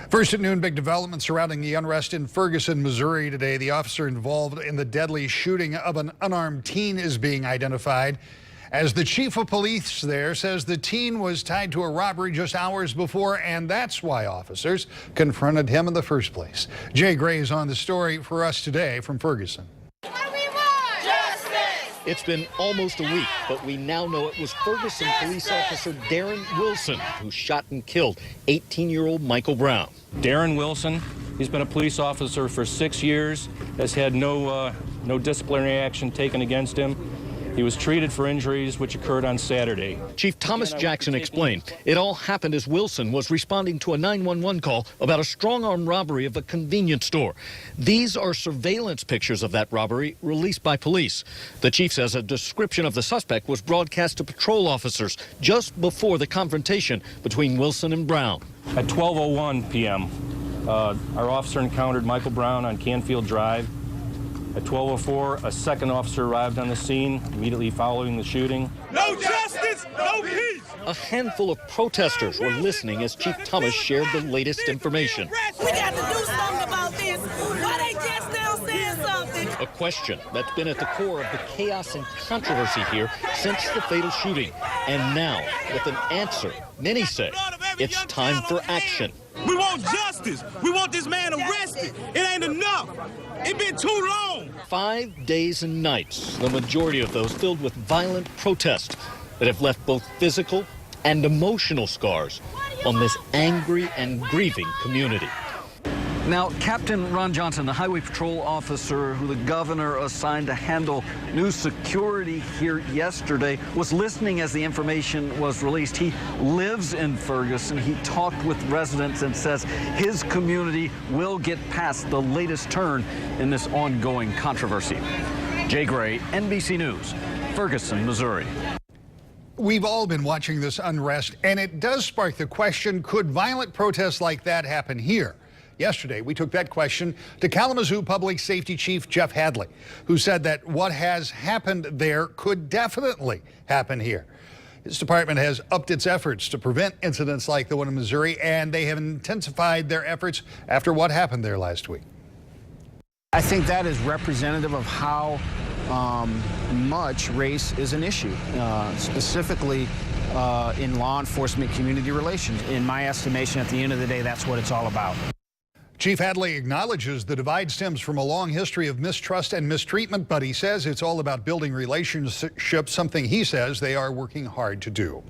First at noon, big development surrounding the unrest in Ferguson, Missouri today. The officer involved in the deadly shooting of an unarmed teen is being identified, as the chief of police there says the teen was tied to a robbery just hours before, and that's why officers confronted him in the first place. Jay Gray is on the story for us today from Ferguson. It's been almost a week, but we now know it was Ferguson police officer Darren Wilson who shot and killed 18-year-old Michael Brown. Darren Wilson, he's been a police officer for 6 years, has had no disciplinary action taken against him. He was treated for injuries which occurred on Saturday. Chief Thomas Jackson explained it all happened as Wilson was responding to a 911 call about a strong-arm robbery of a convenience store. These are surveillance pictures of that robbery released by police. The chief says a description of the suspect was broadcast to patrol officers just before the confrontation between Wilson and Brown. At 12:01 p.m., our officer encountered Michael Brown on Canfield Drive. At 12:04, a second officer arrived on the scene immediately following the shooting. No justice, no peace! A handful of protesters were listening as Chief Thomas shared the latest information. We got to do something about this. Why they just now saying something? A question that's been at the core of the chaos and controversy here since the fatal shooting. And now, with an answer, many say it's time for action. We want justice. We want this man arrested. It ain't enough. It's been too long. 5 days and nights, the majority of those filled with violent protests that have left both physical and emotional scars on this angry and grieving community. Now, Captain Ron Johnson, the Highway Patrol officer who the governor assigned to handle new security here yesterday, was listening as the information was released. He lives in Ferguson. He talked with residents and says his community will get past the latest turn in this ongoing controversy. Jay Gray, NBC News, Ferguson, Missouri. We've all been watching this unrest, and it does spark the question, could violent protests like that happen here? Yesterday, we took that question to Kalamazoo Public Safety Chief Jeff Hadley, who said that what has happened there could definitely happen here. His department has upped its efforts to prevent incidents like the one in Missouri, and they have intensified their efforts after what happened there last week. I think that is representative of how much race is an issue, specifically in law enforcement community relations. In my estimation, at the end of the day, that's what it's all about. Chief Hadley acknowledges the divide stems from a long history of mistrust and mistreatment, but he says it's all about building relationships, something he says they are working hard to do.